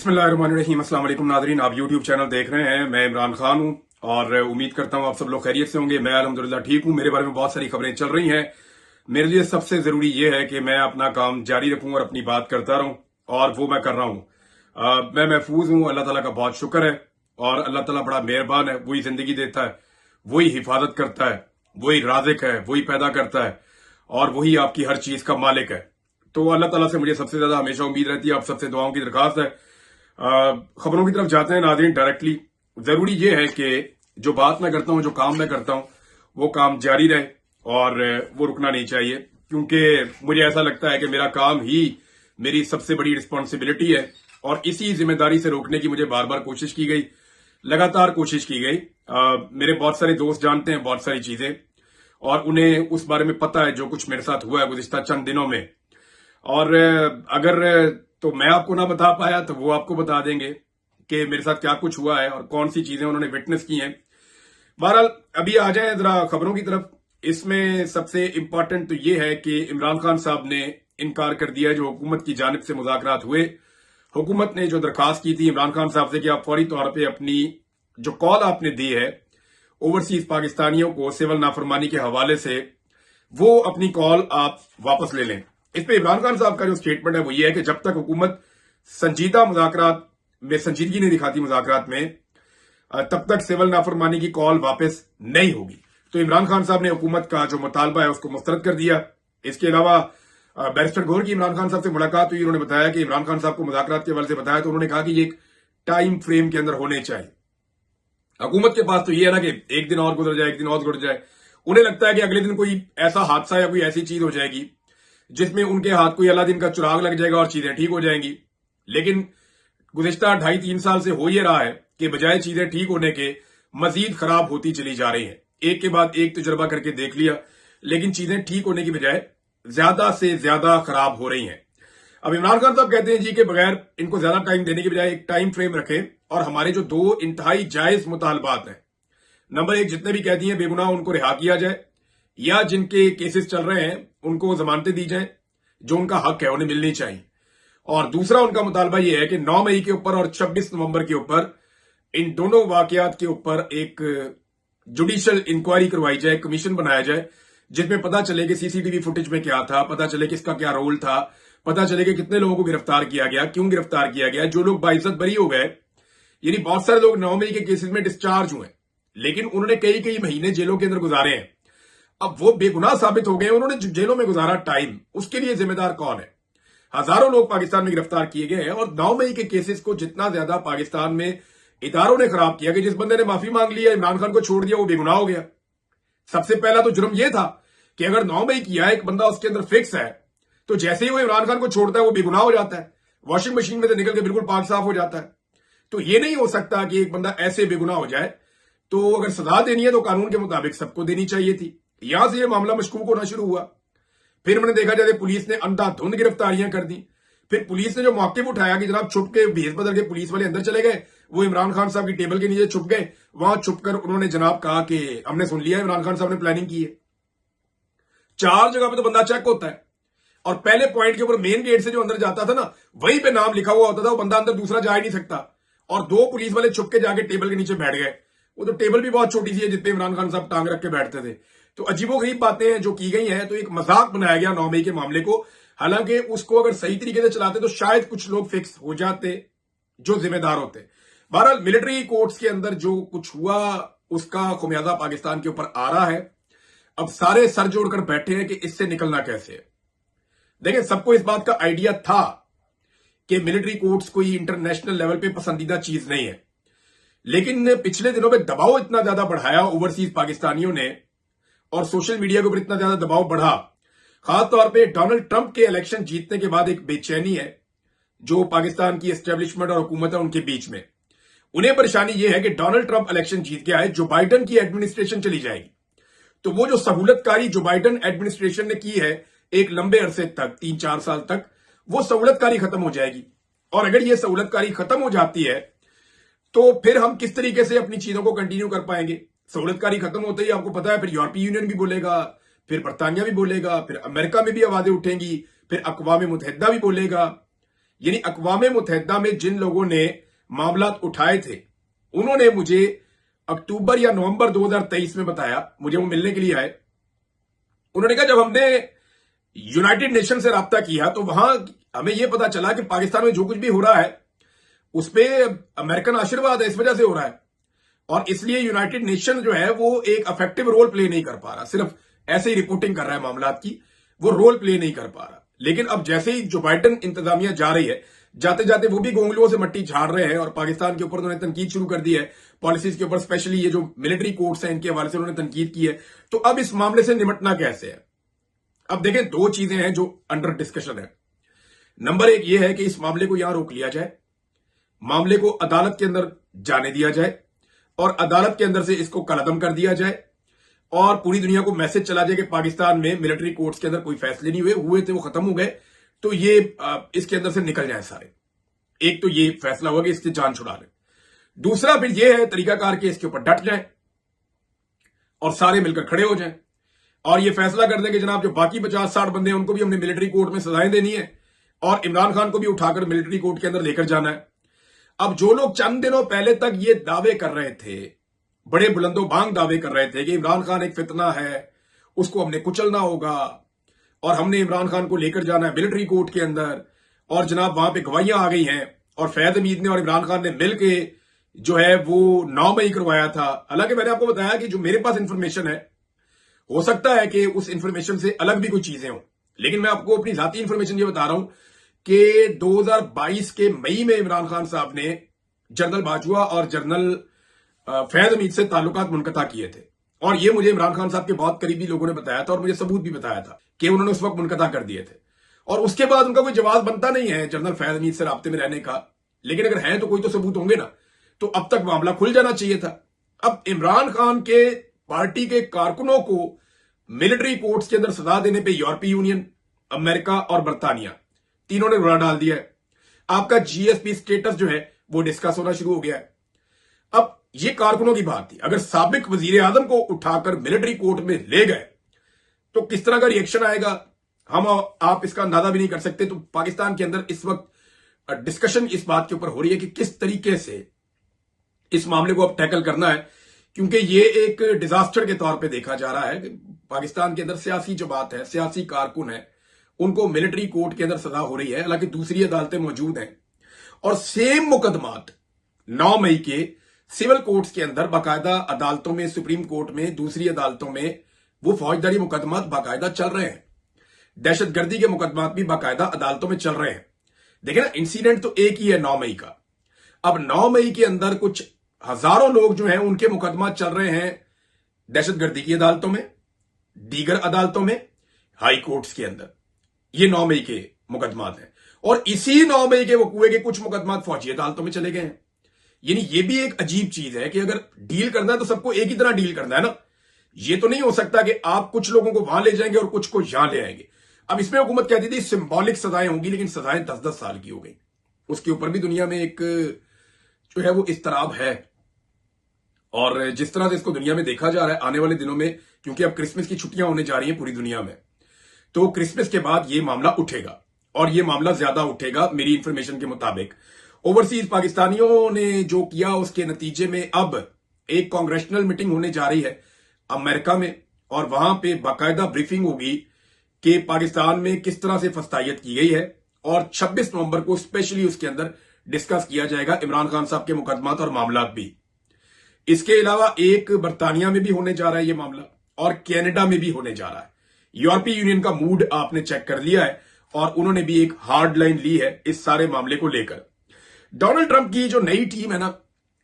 बिस्मिल्लाहिर्रहमानिर्रहीम। अस्सलाम वालेकुम नाज़रीन, आप यूट्यूब चैनल देख रहे हैं। मैं इमरान खान हूं और उम्मीद करता हूं आप सब लोग खैरियत से होंगे। मैं अल्हम्दुलिल्लाह ठीक हूं। मेरे बारे में बहुत सारी खबरें चल रही हैं। मेरे लिए सबसे जरूरी यह है कि मैं अपना काम जारी रखूं और अपनी बात करता रहूं, और वो मैं कर रहा हूं। मैं महफूज हूं, अल्लाह ताला का बहुत शुक्र है। और अल्लाह ताला बड़ा मेहरबान है। वही जिंदगी देता है, वही हिफाजत करता है, वही राज़िक है, वही पैदा करता है और वही आपकी हर चीज का मालिक है। तो अल्लाह ताला से मुझे सबसे ज्यादा हमेशा उम्मीद रहती है। आप सबसे दुआओं की दरखास्त है। खबरों की तरफ जाते हैं नाज़रीन डायरेक्टली। जरूरी यह है कि जो बात मैं करता हूं, जो काम मैं करता हूं, वो काम जारी रहे और वो रुकना नहीं चाहिए, क्योंकि मुझे ऐसा लगता है कि मेरा काम ही मेरी सबसे बड़ी रिस्पॉन्सिबिलिटी है। और इसी जिम्मेदारी से रोकने की मुझे बार बार कोशिश की गई, लगातार कोशिश की गई। मेरे बहुत सारे दोस्त जानते हैं बहुत सारी चीजें, और उन्हें उस बारे में पता है जो कुछ मेरे साथ हुआ है गुज़िश्ता चंद दिनों में। और अगर तो मैं आपको ना बता पाया तो वो आपको बता देंगे कि मेरे साथ क्या कुछ हुआ है और कौन सी चीजें उन्होंने विटनेस की हैं। बहरहाल अभी आ जाए जरा खबरों की तरफ। इसमें सबसे इंपॉर्टेंट तो ये है कि इमरान खान साहब ने इनकार कर दिया जो हुकूमत की जानिब से मुज़ाकरात हुए। हुकूमत ने जो दरखास्त की थी इमरान खान साहब से कि आप फौरी तौर पर अपनी जो कॉल आपने दी है ओवरसीज पाकिस्तानियों को सिविल नाफरमानी के हवाले से, वो अपनी कॉल आप वापस ले लें। इस पे इमरान खान साहब का जो स्टेटमेंट है वो ये है कि जब तक हुकूमत संजीदा मुज़ाकरात में संजीदगी नहीं दिखाती मुज़ाकरात में, तब तक सिविल नाफरमानी की कॉल वापस नहीं होगी। तो इमरान खान साहब ने हुकूमत का जो मुतालबा है उसको मुस्तरद कर दिया। इसके अलावा बैरिस्टर गौहर की इमरान खान साहब से मुलाकात हुई। उन्होंने बताया कि इमरान खान साहब को मुज़ाकरात के हवाले से बताया तो उन्होंने कहा कि ये एक टाइम फ्रेम के अंदर होने चाहिए। हुकूमत के पास तो ये है ना कि एक दिन और गुजर जाए, एक दिन और गुजर जाए। उन्हें लगता है कि अगले दिन कोई ऐसा हादसा या कोई ऐसी चीज हो जाएगी जिसमें उनके हाथ कोई अलादीन का चिराग लग जाएगा और चीजें ठीक हो जाएंगी। लेकिन गुज़िश्ता 2.5-3 साल से हो ये रहा है कि बजाय चीजें ठीक होने के मजीद खराब होती चली जा रही हैं। एक के बाद एक तजुर्बा करके देख लिया, लेकिन चीजें ठीक होने की बजाय ज्यादा से ज्यादा खराब हो रही हैं। अब इमरान खान साहब कहते हैं जी के बगैर इनको ज्यादा टाइम देने की बजाय एक टाइम फ्रेम रखें और हमारे जो दो इंतहाई जायज मुतालबात हैं, नंबर 1, जितने भी कैदी हैं बेगुनाह उनको रिहा किया जाए, या जिनके केसेस चल रहे हैं उनको जमानतें दी जाएं, जो उनका हक है उन्हें मिलनी चाहिए। और दूसरा उनका मुतालबा यह है कि 9 मई के ऊपर और 26 नवंबर के ऊपर इन दोनों वाकयात के ऊपर एक जुडिशियल इंक्वायरी करवाई जाए, कमीशन बनाया जाए, जिसमें पता चले कि सीसीटीवी फुटेज में क्या था, पता चले कि इसका क्या रोल था, पता चले कि कितने लोगों को गिरफ्तार किया गया, क्यों गिरफ्तार किया गया, जो लोग बाइज्जत बरी हो गए। यानी बहुत सारे लोग 9 मई के केसेस में डिस्चार्ज हुए, लेकिन उन्होंने कई कई महीने जेलों के अंदर गुजारे हैं। अब वो बेगुनाह साबित हो गए, उन्होंने जेलों में गुजारा टाइम, उसके लिए जिम्मेदार कौन है? हजारों लोग पाकिस्तान में गिरफ्तार किए गए हैं और 9 मई के केसेस को जितना ज्यादा पाकिस्तान में इदारों ने खराब किया कि जिस बंदे ने माफी मांग लिया, इमरान खान को छोड़ दिया, वो बेगुनाह हो गया। सबसे पहला तो जुर्म यह था कि अगर 9 मई किया एक बंदा उसके अंदर फिक्स है, तो जैसे ही वो इमरान खान को छोड़ता है वो बेगुनाह हो जाता है, वॉशिंग मशीन में से निकल के बिल्कुल पाक साफ हो जाता है। तो ये नहीं हो सकता कि एक बंदा ऐसे बेगुनाह हो जाए। तो अगर सजा देनी है तो कानून के मुताबिक सबको देनी चाहिए थी। यहां से यह मामला मशकूक होना शुरू हुआ। फिर मैंने देखा जैसे पुलिस ने अंधाधुंध गिरफ्तारियां कर दी। फिर पुलिस ने जो मौके उठाया कि जनाब छुप के भेस बदल के पुलिस वाले अंदर चले गए, वो इमरान खान साहब की टेबल के नीचे छुप गए। वहां छुपकर उन्होंने जनाब कहा कि हमने सुन लिया इमरान खान साहब ने प्लानिंग की है। 4 जगह पे तो बंदा चेक होता है और पहले पॉइंट के ऊपर मेन गेट से जो अंदर जाता था ना, वहीं पे नाम लिखा हुआ होता था, वो बंदा अंदर दूसरा जा ही नहीं सकता। और 2 पुलिस वाले छुप के जाके टेबल के नीचे बैठ गए। वो तो टेबल भी बहुत छोटी सी है जिस पे इमरान खान साहब टांग रख के बैठते थे। तो अजीबोगरीब बातें हैं जो की गई हैं। तो एक मजाक बनाया गया 9 मई के मामले को। हालांकि उसको अगर सही तरीके से चलाते तो शायद कुछ लोग फिक्स हो जाते जो जिम्मेदार होते। बहरहाल मिलिट्री कोर्ट्स के अंदर जो कुछ हुआ उसका खुमियाजा पाकिस्तान के ऊपर आ रहा है। अब सारे सर जोड़कर बैठे हैं कि इससे निकलना कैसे है। देखिए, सबको इस बात का आइडिया था कि मिलिट्री कोर्ट्स कोई इंटरनेशनल लेवल पे पसंदीदा चीज नहीं है, लेकिन पिछले दिनों में दबाव इतना ज्यादा बढ़ाया ओवरसीज पाकिस्तानियों ने और सोशल मीडिया के ऊपर इतना ज्यादा दबाव बढ़ा, खासतौर पे डोनाल्ड ट्रंप के इलेक्शन जीतने के बाद एक बेचैनी है जो पाकिस्तान की एस्टेब्लिशमेंट और हुकूमत है उनके बीच में। उन्हें परेशानी यह है कि डोनाल्ड ट्रंप इलेक्शन जीत गया है, जो बाइडन की एडमिनिस्ट्रेशन चली जाएगी। तो वो जो सहूलतकारी जो बाइडन एडमिनिस्ट्रेशन ने की है एक लंबे अरसे तक, 3-4 साल तक, वो सहूलतकारी खत्म हो जाएगी। और अगर ये सहूलतकारी खत्म हो जाती है तो फिर हम किस तरीके से अपनी चीजों को कंटिन्यू कर पाएंगे? सहूलतकारी खत्म होते ही आपको पता है फिर यूरोपीय यूनियन भी बोलेगा, फिर बरतानिया भी बोलेगा, फिर अमेरिका में भी आवाजें उठेंगी, फिर अक़वाम मुत्तहिदा भी बोलेगा। यानी अक़वाम मुत्तहिदा में जिन लोगों ने मामला उठाए थे, उन्होंने मुझे अक्टूबर या नवंबर 2023 में बताया, मुझे वो मिलने के लिए आए। उन्होंने कहा जब हमने यूनाइटेड नेशन से राब्ता किया तो वहां हमें यह पता चला कि पाकिस्तान में जो कुछ भी हो रहा है उस पर अमेरिकन आशीर्वाद है, इस वजह से हो रहा है। और इसलिए यूनाइटेड नेशन जो है वो एक इफेक्टिव रोल प्ले नहीं कर पा रहा, सिर्फ ऐसे ही रिपोर्टिंग कर रहा है मामलात की, वो रोल प्ले नहीं कर पा रहा। लेकिन अब जैसे ही जो बाइडेन इंतजामिया जा रही है, जाते जाते वो भी गोंगलुओं से मट्टी झाड़ रहे हैं और पाकिस्तान के ऊपर उन्होंने तनकीद शुरू कर दी है, पॉलिसीज के ऊपर, स्पेशली ये जो मिलिट्री कोर्ट्स हैं इनके हवाले से उन्होंने तनकीद की है। तो अब इस मामले से निपटना कैसे है? अब देखें, दो चीजें हैं जो अंडर डिस्कशन है। नंबर एक ये है कि इस मामले को यहां रोक लिया जाए, मामले को अदालत के अंदर जाने दिया जाए और अदालत के अंदर से इसको कलअदम कर दिया जाए और पूरी दुनिया को मैसेज चला जाए कि पाकिस्तान में मिलिट्री कोर्ट्स के अंदर कोई फैसले नहीं हुए थे, वो खत्म हो गए, तो ये इसके अंदर से निकल जाए सारे। एक तो ये फैसला हुआ कि इसकी जान छुड़ा ले। दूसरा फिर ये है तरीकाकार के इसके ऊपर डट जाए और सारे मिलकर खड़े हो जाएं और ये फैसला कर दें कि जनाब जो बाकी 50-60 बंदे हैं उनको भी हमने मिलिट्री कोर्ट में सजाएं देनी है और इमरान खान को भी उठाकर मिलिट्री कोर्ट के अंदर लेकर जाना है। अब जो लोग चंद दिनों पहले तक ये दावे कर रहे थे, बड़े बुलंदो बांग दावे कर रहे थे कि इमरान खान एक फितना है, उसको हमने कुचलना होगा और हमने इमरान खान को लेकर जाना है मिलिट्री कोर्ट के अंदर, और जनाब वहां पे गवाहियां आ गई हैं और फैज हमीद ने और इमरान खान ने मिलकर जो है वो 9 मई करवाया था। हालांकि मैंने आपको बताया कि जो मेरे पास इंफॉर्मेशन है, हो सकता है कि उस इंफॉर्मेशन से अलग भी कुछ चीजें हों, लेकिन मैं आपको अपनी जाती इंफॉर्मेशन ये बता रहा हूं कि 2022 के मई में इमरान खान साहब ने जनरल बाजवा और जनरल फैज हमीद से ताल्लुकात मुनक़ता किए थे और ये मुझे इमरान खान साहब के बहुत करीबी लोगों ने बताया था और मुझे सबूत भी बताया था कि उन्होंने उस वक्त मुनक़ता कर दिए थे। और उसके बाद उनका कोई जवाब बनता नहीं है जनरल फैज हमीद से राब्ते में रहने का, लेकिन अगर है तो कोई तो सबूत होंगे ना, तो अब तक मामला खुल जाना चाहिए था। अब इमरान खान के पार्टी के कारकुनों को मिलिट्री कोर्ट्स के अंदर सजा देने पे यूरोपीय यूनियन, अमेरिका और बर्तानिया तीनों ने रुला डाल दिया है। आपका जीएसपी स्टेटस जो है वो डिस्कस होना शुरू हो गया है। अब ये कारकुनों की बात थी, अगर साबिक वजीर आजम को उठाकर मिलिट्री कोर्ट में ले गए तो किस तरह का रिएक्शन आएगा हम आप इसका अंदाजा भी नहीं कर सकते। तो पाकिस्तान के अंदर इस वक्त डिस्कशन इस बात के ऊपर हो रही है कि किस तरीके से इस मामले को अब टैकल करना है, क्योंकि ये एक डिजास्टर के तौर पे देखा जा रहा है कि पाकिस्तान के अंदर सियासी जो बात है, सियासी कारकुन है, उनको मिलिट्री कोर्ट के अंदर सजा हो रही है, हालांकि दूसरी अदालतें मौजूद हैं और सेम मुकदमात 9 मई के सिविल कोर्ट्स के अंदर बाकायदा अदालतों में, सुप्रीम कोर्ट में, दूसरी अदालतों में वो फौजदारी मुकदमात बाकायदा चल रहे हैं। दहशतगर्दी के मुकदमात भी बाकायदा अदालतों में चल रहे हैं। देखिए ना, इंसिडेंट तो एक ही है 9 मई का। अब 9 मई के अंदर कुछ हजारों लोग जो हैं उनके मुकदमा चल रहे हैं दहशतगर्दी की अदालतों में, दीगर अदालतों में, हाई कोर्ट्स के अंदर। ये 9 मई के मुकदमात हैं और इसी 9 मई के वकूए के कुछ मुकदमात फौजी अदालतों में चले गए हैं। यानी ये भी एक अजीब चीज है कि अगर डील करना है तो सबको एक ही तरह डील करना है ना। ये तो नहीं हो सकता कि आप कुछ लोगों को वहां ले जाएंगे और कुछ को यहां ले आएंगे। अब इसमें हुकूमत कहती थी सिंबॉलिक सजाएं होंगी, लेकिन सजाएं 10-10 साल की हो गई। उसके ऊपर भी दुनिया में एक जो है वो इस्तराब है और जिस तरह से इसको दुनिया में देखा जा रहा है आने वाले दिनों में, क्योंकि अब क्रिसमस की छुट्टियां होने जा रही हैं पूरी दुनिया में, तो क्रिसमस के बाद ये मामला उठेगा और ये मामला ज्यादा उठेगा मेरी इंफॉर्मेशन के मुताबिक। ओवरसीज पाकिस्तानियों ने जो किया उसके नतीजे में अब एक कांग्रेशनल मीटिंग होने जा रही है अमेरिका में और वहां पे बाकायदा ब्रीफिंग होगी कि पाकिस्तान में किस तरह से फस्तायत की गई है और 26 नवंबर को स्पेशली उसके अंदर डिस्कस किया जाएगा इमरान खान साहब के मुकदमात और मामला भी। इसके अलावा एक बर्तानिया में भी होने जा रहा है ये मामला और कनाडा में भी होने जा रहा है। यूरोपीय यूनियन का मूड आपने चेक कर लिया है और उन्होंने भी एक हार्ड लाइन ली है इस सारे मामले को लेकर। डोनाल्ड ट्रंप की जो नई टीम है ना,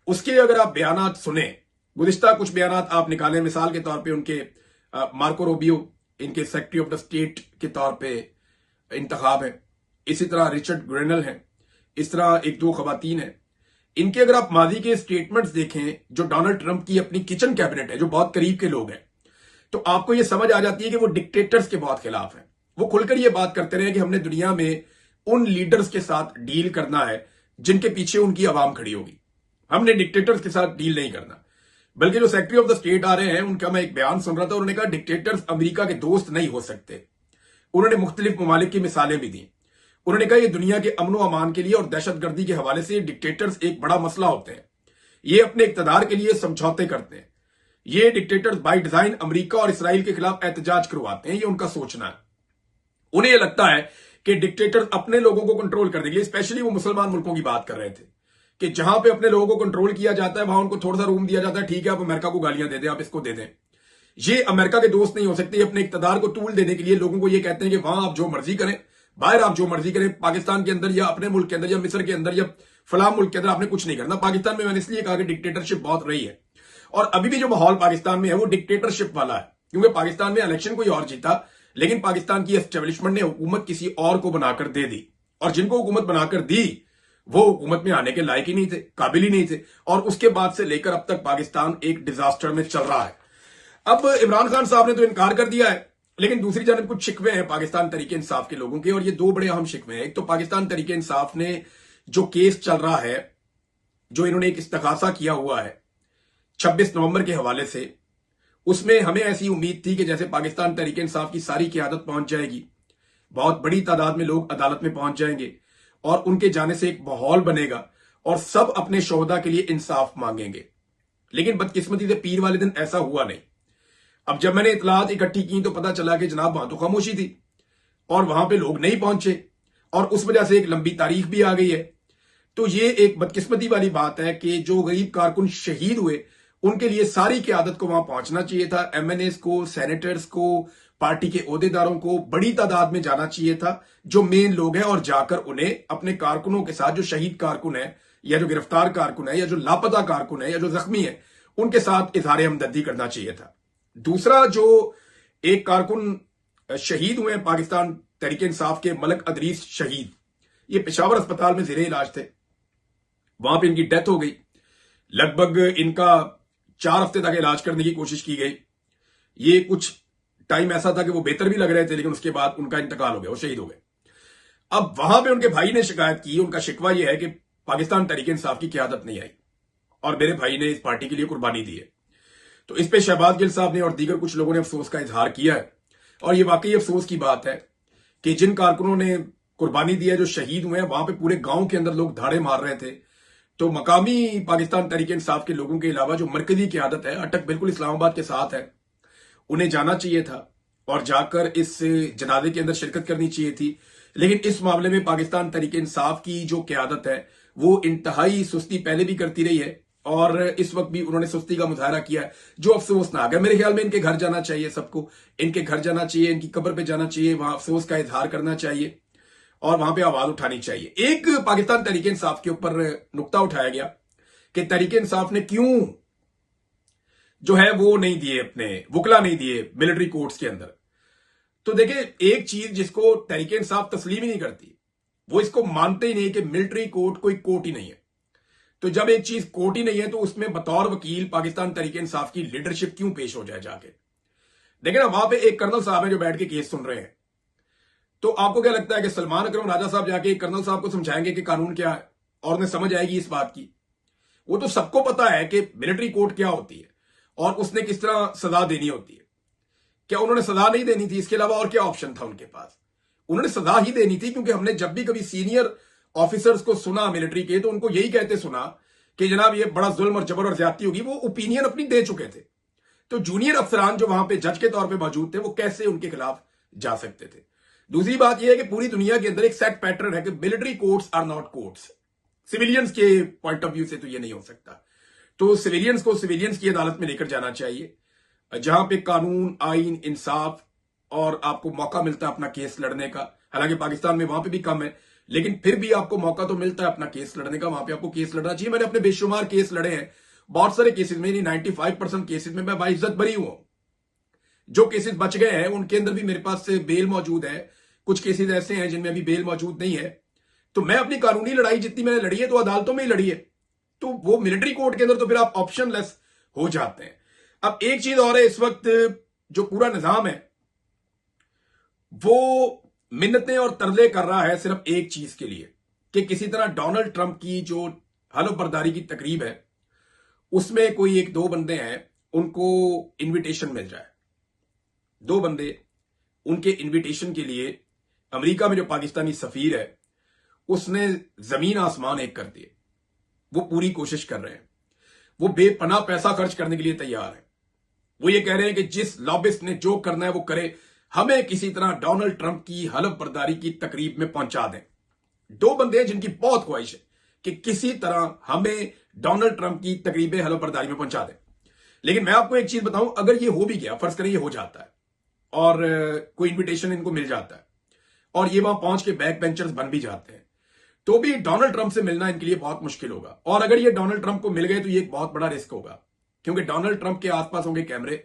उसके अगर आप बयानात सुने, गुज़िश्ता कुछ बयानात आप निकालें, मिसाल के तौर पे उनके मार्को रूबियो इनके सेक्रेटरी ऑफ द स्टेट के तौर पे इंतखाब है, इसी तरह रिचर्ड ग्रेनल है, इस तरह एक दो खवातीन है। इनके अगर आप माजी के स्टेटमेंट्स देखें जो डोनाल्ड ट्रंप की अपनी किचन कैबिनेट है, जो बहुत करीब के लोग हैं, तो आपको यह समझ आ जाती है कि वो डिक्टेटर्स के बहुत खिलाफ है। वो खुलकर यह बात करते रहे कि हमने दुनिया में उन लीडर्स के साथ डील करना है जिनके पीछे उनकी आवाम खड़ी होगी, हमने डिक्टेटर्स के साथ डील नहीं करना। बल्कि जो सेक्रेटरी ऑफ द स्टेट आ रहे हैं उनका मैं एक बयान सुन रहा था, उन्होंने कहा डिक्टेटर्स अमेरिका के दोस्त नहीं हो सकते। उन्होंने मुख्तलिफ ममालिक की मिसालें भी दी। उन्होंने कहा ये दुनिया के अमनो अमान के लिए और दहशतगर्दी के हवाले से डिक्टेटर्स एक बड़ा मसला होते हैं। ये अपने इक्तदार के लिए समझौते करते हैं। ये डिक्टेटर्स बाय डिजाइन अमेरिका और इसराइल के खिलाफ एहतजाज करवाते हैं। ये उनका सोचना है। उन्हें यह लगता है कि डिक्टेटर्स अपने लोगों को कंट्रोल करने के लिए, स्पेशली वो मुसलमान मुल्कों की बात कर रहे थे, कि जहां पे अपने लोगों को कंट्रोल किया जाता है वहां उनको थोड़ा सा रूम दिया जाता है। ठीक है, आप अमेरिका को गालियां दे दें, आप इसको दे दें। ये अमेरिका के दोस्त नहीं हो सकते। अपने इक्तदार को टूल देने के लिए लोगों को ये कहते हैं कि वहां आप जो मर्जी करें, बाहर आप जो मर्जी करें, पाकिस्तान के अंदर या अपने मुल्क के अंदर या मिस्र के अंदर या फलां मुल्क के अंदर आपने कुछ नहीं करना। पाकिस्तान में मैंने इसलिए कहा कि डिक्टेटरशिप बहुत रही है और अभी भी जो माहौल पाकिस्तान में है वो डिक्टेटरशिप वाला है, क्योंकि पाकिस्तान में इलेक्शन कोई और जीता, लेकिन पाकिस्तान की एस्टेब्लिशमेंट ने हुकूमत किसी और को बनाकर दे दी, और जिनको हुकूमत बनाकर दी वो हुकूमत में आने के लायक ही नहीं थे, काबिल ही नहीं थे, और उसके बाद से लेकर अब तक पाकिस्तान एक डिजास्टर में चल रहा है। अब इमरान खान साहब ने तो इनकार कर दिया है, लेकिन दूसरी जानब कुछ शिकवे हैं पाकिस्तान तरीके इंसाफ के लोगों के, और ये दो बड़े अहम शिकवे हैं। एक तो पाकिस्तान तरीके इंसाफ ने जो केस चल रहा है, जो इन्होंने एक इस्तगासा किया हुआ है 26 नवंबर के हवाले से, उसमें हमें ऐसी उम्मीद थी कि जैसे पाकिस्तान तरीके इंसाफ की सारी क़यादत पहुंच जाएगी, बहुत बड़ी तादाद में लोग अदालत में पहुंच जाएंगे और उनके जाने से एक माहौल बनेगा और सब अपने शोहदा के लिए इंसाफ मांगेंगे। लेकिन बदकिस्मती से पीर वाले दिन ऐसा हुआ नहीं। अब जब मैंने इतलात इकट्ठी की तो पता चला कि जनाब वहां तो खामोशी थी और वहां पे लोग नहीं पहुंचे, और उस वजह से एक लंबी तारीख भी आ गई है। तो ये एक बदकिस्मती वाली बात है कि जो गरीब कारकुन शहीद हुए उनके लिए सारी क़यादत को वहां पहुंचना चाहिए था। एमएनएस को, सेनेटर्स को, पार्टी के ओहदेदारों को बड़ी तादाद में जाना चाहिए था, जो मेन लोग हैं, और जाकर उन्हें अपने कारकुनों के साथ, जो शहीद कारकुन है या जो गिरफ्तार कारकुन है या जो लापता कारकुन है या जो जख्मी है, उनके साथ इजहार हमदर्दी करना चाहिए था। दूसरा, जो एक कारकुन शहीद हुए हैं पाकिस्तान तहरीक इंसाफ के, मलक अदरीस शहीद, ये पेशावर अस्पताल में ज़ेरे इलाज थे, वहां पर इनकी डेथ हो गई। लगभग इनका 4 हफ्ते तक इलाज करने की कोशिश की गई। ये कुछ टाइम ऐसा था कि वो बेहतर भी लग रहे थे, लेकिन उसके बाद उनका इंतकाल हो गया, वो शहीद हो गए। अब वहां पे उनके भाई ने शिकायत की। उनका शिकवा यह है कि पाकिस्तान तहरीक इंसाफ की क़यादत नहीं आई और मेरे भाई ने इस पार्टी के लिए कुर्बानी दी है। तो इस पे शहबाज गिल साहब ने और दीगर कुछ लोगों ने अफसोस का इजहार किया है, और ये वाकई अफसोस की बात है कि जिन कारकुनों ने कुर्बानी दी है, जो शहीद हुए हैं, वहां पे पूरे गांव के अंदर लोग धाड़े मार रहे थे। तो मकामी पाकिस्तान तहरीक इंसाफ के लोगों के अलावा जो मरकजी क़यादत है, अटक बिल्कुल इस्लामाबाद के साथ है, उन्हें जाना चाहिए था और जाकर इस जनाजे के अंदर शिरकत करनी चाहिए थी। लेकिन इस मामले में पाकिस्तान तहरीक इंसाफ की जो क़यादत है वो इंतहाई सुस्ती पहले भी करती रही है और इस वक्त भी उन्होंने सुस्ती का मुजाहरा किया है, जो अफसोसनाक है। मेरे ख्याल में इनके घर जाना चाहिए, सबको इनके घर जाना चाहिए, इनकी कब्र पे जाना चाहिए, वहां अफसोस का इजहार करना चाहिए और वहां पे आवाज उठानी चाहिए। एक पाकिस्तान तहरीक इंसाफ के ऊपर नुक्ता उठाया गया कि तहरीक इंसाफ ने क्यों जो है वो नहीं दिए, अपने वकला नहीं दिए मिलिट्री कोर्ट्स के अंदर। तो देखिए, एक चीज जिसको तहरीक इंसाफ तस्लीम ही नहीं करती, वो इसको मानते ही नहीं कि मिलिट्री कोर्ट कोई कोर्ट ही नहीं है। तो जब एक चीज कोर्ट ही नहीं है तो उसमें बतौर वकील पाकिस्तान तहरीक इंसाफ की लीडरशिप क्यों पेश हो जाए जाके। देखिए ना, वहां पे एक कर्नल साहब है जो बैठ के केस सुन रहे हैं। तो आपको क्या लगता है कि सलमान अकरम राजा साहब जाके कर्नल साहब को समझाएंगे कि कानून क्या है और उन्हें समझ आएगी इस बात की? वो तो सबको पता है कि मिलिट्री कोर्ट क्या होती है और उसने किस तरह सजा देनी होती है। क्या उन्होंने सजा नहीं देनी थी? इसके अलावा और क्या ऑप्शन था उनके पास? उन्होंने सजा ही देनी थी, क्योंकि हमने जब भी कभी सीनियर ऑफिसर्स को सुना मिलिट्री के, तो उनको यही कहते सुना कि जनाब ये बड़ा जुल्म और जबर और ज्यादती होगी। वो ओपिनियन अपनी दे चुके थे। तो जूनियर अफसरान जो वहां पे जज के तौर पे मौजूद थे, वो कैसे उनके खिलाफ जा सकते थे? दूसरी बात यह है कि पूरी दुनिया के अंदर एक सेट पैटर्न है कि military courts are not courts. Civilians के पॉइंट ऑफ व्यू से तो ये नहीं हो सकता। तो सिविलियंस को सिविलियंस की अदालत में लेकर जाना चाहिए, जहां पे कानून, आइन, इंसाफ और आपको मौका मिलता है अपना केस लड़ने का। हालांकि पाकिस्तान में वहां पे भी कम है, लेकिन फिर भी आपको मौका तो मिलता है अपना केस लड़ने का। वहां पे आपको केस लड़ना चाहिए। मैंने अपने बेशुमार केस लड़े हैं, बहुत सारे केसेस में, 95% केसेस में मैं बाइज्जत बरी हूं। जो केसेस बच गए हैं उनके अंदर भी मेरे पास से बेल मौजूद है। कुछ केसेस ऐसे हैं जिनमें अभी बेल मौजूद नहीं है। तो मैं अपनी कानूनी लड़ाई जितनी मैंने लड़ी है तो अदालतों में ही लड़ी है। तो वो मिलिट्री कोर्ट के अंदर तो फिर आप ऑप्शनलेस हो जाते हैं। अब एक चीज और है, इस वक्त जो पूरा निजाम है वो मिन्नतें और तरले कर रहा है सिर्फ एक चीज के लिए, कि किसी तरह डोनाल्ड ट्रंप की जो हलफ बर्दारी की तकरीब है उसमें कोई एक दो बंदे हैं, उनको इनविटेशन मिल जाए। दो बंदे, उनके इनविटेशन के लिए अमेरिका में जो पाकिस्तानी सफीर है उसने जमीन आसमान एक कर दिए। वो पूरी कोशिश कर रहे हैं, वो बेपनाह पैसा खर्च करने के लिए तैयार है। वो ये कह रहे हैं कि जिस लॉबिस्ट ने जो करना है वो करे, हमें किसी तरह डोनाल्ड ट्रंप की हलफ बर्दारी की तकरीब में पहुंचा दें। दो बंदे हैं जिनकी बहुत ख्वाहिश है कि किसी तरह हमें डोनाल्ड ट्रंप की तकरीब हलफ बर्दारी में पहुंचा दें। लेकिन मैं आपको एक चीज बताऊं, अगर ये हो भी गया, फर्ज करें ये हो जाता है और कोई इन्विटेशन इनको मिल जाता है और ये वहां पहुंच के बैक बेंचर्स बन भी जाते हैं, तो भी डोनाल्ड ट्रंप से मिलना इनके लिए बहुत मुश्किल होगा। और अगर ये डोनाल्ड ट्रंप को मिल गए तो ये एक बहुत बड़ा रिस्क होगा, क्योंकि डोनाल्ड ट्रंप के आसपास होंगे कैमरे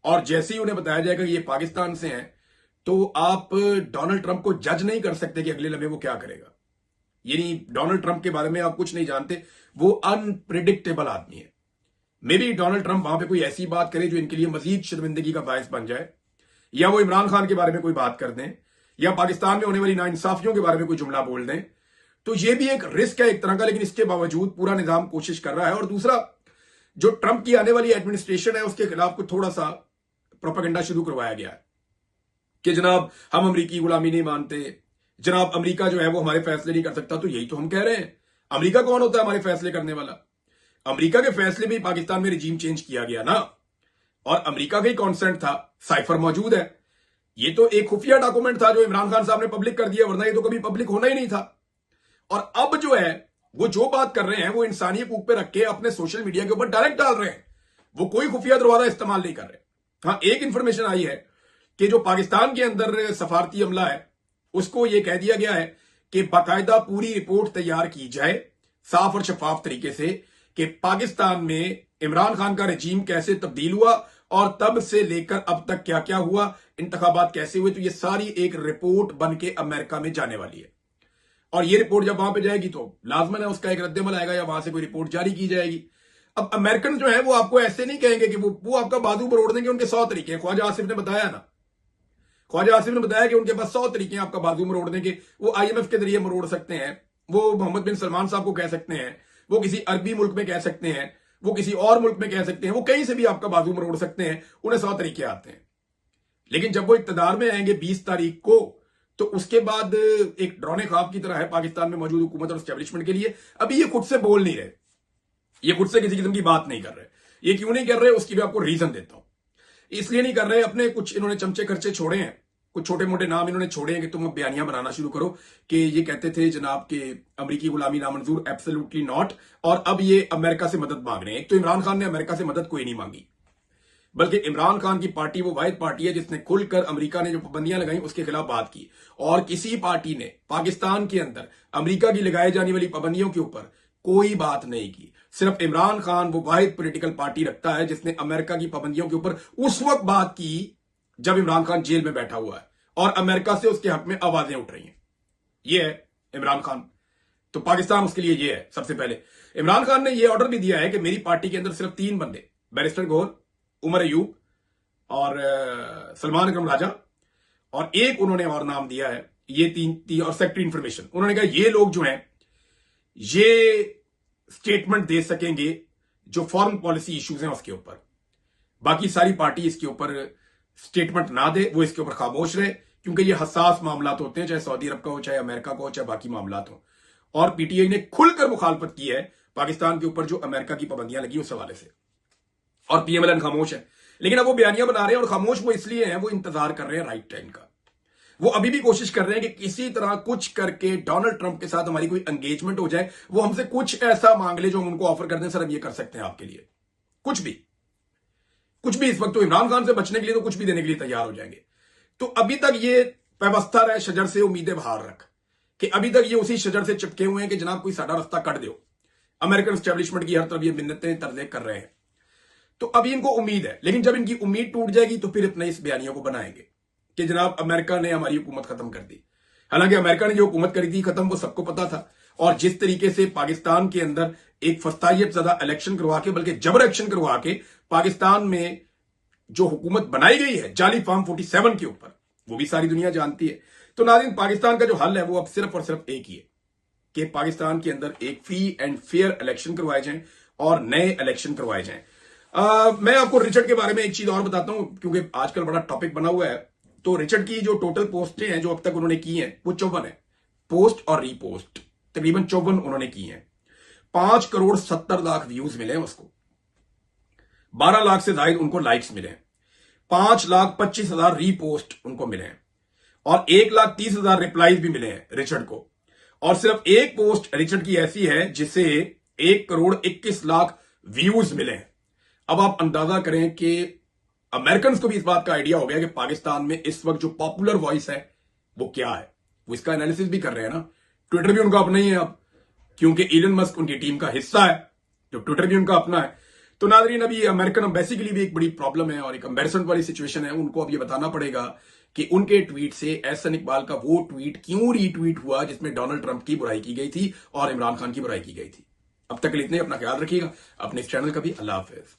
और जैसे ही उन्हें बताया जाएगा कि ये पाकिस्तान से हैं, तो आप डोनाल्ड ट्रंप को जज नहीं कर सकते कि अगले लम्हे वो क्या करेगा। यानी डोनाल्ड ट्रंप के बारे में आप कुछ नहीं जानते, वो अनप्रिडिक्टेबल आदमी है। मे बी डोनाल्ड ट्रंप वहां पे कोई ऐसी बात करे जो इनके लिए मजीद शर्मिंदगी का बायस बन जाए, या वो इमरान खान के बारे में कोई बात कर दें, या पाकिस्तान में होने वाली नाइंसाफियों के बारे में कोई जुमला बोल दें। तो ये भी एक रिस्क है एक तरह का, लेकिन इसके बावजूद पूरा निजाम कोशिश कर रहा है। और दूसरा, जो ट्रंप की आने वाली एडमिनिस्ट्रेशन है उसके खिलाफ कुछ थोड़ा सा प्रोपेगेंडा शुरू करवाया गया है कि जनाब हम अमरीकी गुलामी नहीं मानते, जनाब अमरीका जो है वो हमारे फैसले नहीं कर सकता। तो यही तो हम कह रहे हैं, अमरीका कौन होता है हमारे फैसले करने वाला? अमरीका के फैसले में पाकिस्तान में रिजीम चेंज किया गया ना, और अमरीका का ही कॉन्सेंट था, साइफर मौजूद है। ये तो एक खुफिया डॉक्यूमेंट था जो इमरान खान साहब ने पब्लिक कर दिया, वरना ये तो कभी पब्लिक होना ही नहीं था। और अब जो है वो जो बात कर रहे हैं वो इंसानी हकूक पे रख के अपने सोशल मीडिया के ऊपर डायरेक्ट डाल रहे हैं, वो कोई खुफिया दरवाजा इस्तेमाल नहीं कर रहे। हाँ, एक इंफॉर्मेशन आई है कि जो पाकिस्तान के अंदर सफारती अमला है उसको यह कह दिया गया है कि बाकायदा पूरी रिपोर्ट तैयार की जाए साफ और शफाफ तरीके से कि पाकिस्तान में इमरान खान का रजीम कैसे तब्दील हुआ और तब से लेकर अब तक क्या क्या हुआ, इंतखाबात कैसे हुए। तो ये सारी एक रिपोर्ट बन के अमेरिका में जाने वाली है, और ये रिपोर्ट जब वहां पे जाएगी तो लाजमन है उसका एक रद्दमल आएगा या वहां से कोई रिपोर्ट जारी की जाएगी। अब अमेरिकन जो है वो आपको ऐसे नहीं कहेंगे कि वो आपका बाजू मरोड़ देंगे। उनके 100 तरीके हैं, ख्वाजा आसिफ ने बताया ना, ख्वाजा आसिफ ने बताया कि उनके पास 100 तरीके हैं आपका बाजू मरोड़ने के। वो IMF के जरिए मरोड़ सकते हैं, वो मोहम्मद बिन सलमान साहब को कह सकते हैं, वो किसी अरबी मुल्क में कह सकते हैं, वो किसी और मुल्क में कह सकते हैं, वो कहीं से भी आपका बाजू मरोड़ सकते हैं। उन्हें 100 तरीके आते हैं। लेकिन जब वो इक्तदार में आएंगे 20 तारीख को, तो उसके बाद एक डरौने ख्वाब की तरह है पाकिस्तान में मौजूद हुकूमत और एस्टेब्लिशमेंट के लिए। अभी ये खुद से बोल नहीं रहे, ये खुद से किसी किस्म की बात नहीं कर रहे। ये क्यों नहीं कर रहे उसकी भी आपको रीजन देता हूं। इसलिए नहीं कर रहे, अपने कुछ इन्होंने चमचे खर्चे छोड़े हैं, कुछ छोटे मोटे नाम इन्होंने छोड़े हैं कि तुम अब बयानियां बनाना शुरू करो कि ये कहते थे जनाब के अमेरिकी गुलामी नामंजूर, एब्सोल्युटली नॉट। और अब ये अमेरिका से मदद मांग रहे हैं। एक तो इमरान खान ने अमेरिका से मदद कोई नहीं मांगी, बल्कि इमरान खान की पार्टी वो वाहिद पार्टी है जिसने खुलकर अमेरिका ने जो पाबंदियां लगाई उसके खिलाफ बात की। और किसी पार्टी ने पाकिस्तान के अंदर अमेरिका की लगाई जाने वाली पाबंदियों के ऊपर कोई बात नहीं की। सिर्फ इमरान खान वो वाहिद पॉलिटिकल पार्टी रखता है जिसने अमेरिका की पाबंदियों के ऊपर उस वक्त बात की जब इमरान खान जेल में बैठा हुआ है और अमेरिका से उसके हक में आवाजें उठ रही हैं। ये है इमरान खान। तो पाकिस्तान उसके लिए ये है। सबसे पहले इमरान खान ने यह ऑर्डर भी दिया है कि मेरी पार्टी के अंदर सिर्फ 3 बंदे, बैरिस्टर गोल, उमर अयूब और सलमान अकरम राजा, और एक उन्होंने और नाम दिया है, ये तीन और सेक्रेटरी इंफॉर्मेशन। उन्होंने कहा ये लोग जो हैं ये स्टेटमेंट दे सकेंगे जो फॉरेन पॉलिसी इश्यूज हैं उसके ऊपर। बाकी सारी पार्टी इसके ऊपर स्टेटमेंट ना दे, वो इसके ऊपर खामोश रहे, क्योंकि ये हसास मामला होते हैं, चाहे सऊदी अरब का हो, चाहे अमेरिका का हो, चाहे बाकी मामला हो। और पीटीआई ने खुलकर मुखालफत की है पाकिस्तान के ऊपर जो अमेरिका की पाबंदियां लगी उस हवाले से, और पीएमएलएन खामोश है। लेकिन अब वो बयानियां बना रहे हैं, और खामोश वो इसलिए हैं, वो इंतजार कर रहे हैं राइट टाइम का। वो अभी भी कोशिश कर रहे हैं कि किसी तरह कुछ करके डोनाल्ड ट्रंप के साथ हमारी कोई एंगेजमेंट हो जाए, वो हमसे कुछ ऐसा मांग ले जो हम उनको ऑफर कर दें, सर हम ये कर सकते हैं आपके लिए, कुछ भी इस वक्त तो इमरान खान से बचने के लिए तो कुछ भी देने के लिए तैयार हो जाएंगे। तो अभी तक ये व्यवस्था रहे शजर से उम्मीदें बाहर रख कि अभी तक ये उसी शजर से चिपके हुए हैं कि जनाब कोई साडा रास्ता कट दो। अमेरिकन एस्टेब्लिशमेंट की हर तरफ ये मिन्नतें तरजे कर रहे हैं। तो अभी इनको उम्मीद है, लेकिन जब इनकी उम्मीद टूट जाएगी तो फिर इतना इस बयानियों को बनाएंगे कि जनाब अमेरिका ने हमारी हुकूमत खत्म कर दी। हालांकि अमेरिका ने जो हुकूमत करी थी खत्म, वो सबको पता था। और जिस तरीके से पाकिस्तान के अंदर एक फस्तायत ज़्यादा इलेक्शन करवा के, बल्कि जबर एक्शन करवा के पाकिस्तान में जो हुकूमत बनाई गई है जाली फॉर्म 47 के ऊपर, वो भी सारी दुनिया जानती है। तो नाज़रीन, पाकिस्तान का जो हल है वो अब सिर्फ और सिर्फ एक ही है कि पाकिस्तान के अंदर एक फ्री एंड फेयर इलेक्शन करवाए जाएं और नए इलेक्शन करवाए जाएं। मैं आपको रिचर्ड के बारे में एक चीज और बताता हूं, क्योंकि आजकल बड़ा टॉपिक बना हुआ है। तो रिचर्ड की जो टोटल पोस्टें हैं जो अब तक उन्होंने की हैं वो 54 है। पोस्ट और रीपोस्ट तकरीबन 54 उन्होंने की हैं। 5,70,00,000 व्यूज मिले हैं उसको, 12 लाख से ज्यादा उनको लाइक्स मिले हैं, 5,25,000 रीपोस्ट उनको मिले हैं और 1,30,000 रिप्लाईज भी मिले हैं रिचर्ड को। और सिर्फ एक पोस्ट रिचर्ड की ऐसी है जिसे 1,21,00,000 व्यूज मिले हैं। अब आप अंदाजा करें कि अमेरिकन को भी इस बात का आइडिया हो गया कि पाकिस्तान में इस वक्त जो पॉपुलर वॉइस है वो क्या है, वो इसका एनालिसिस भी कर रहे हैं ना। ट्विटर भी उनका अपना ही है अब, क्योंकि इलन मस्क उनकी टीम का हिस्सा है, तो ट्विटर भी उनका अपना है। तो नाज़रीन, अभी अमेरिकन एम्बेसी के लिए भी एक बड़ी प्रॉब्लम है और एक एम्बेरसमेंट वाली सिचुएशन है। उनको अब ये बताना पड़ेगा कि उनके ट्वीट से एहसन इकबाल का वो ट्वीट क्यों रीट्वीट हुआ जिसमें डोनाल्ड ट्रंप की बुराई की गई थी और इमरान खान की बुराई की गई थी। अब तक के लिए इतने, अपना ख्याल रखिएगा, अपने इस चैनल का भी। अल्लाह हाफिज।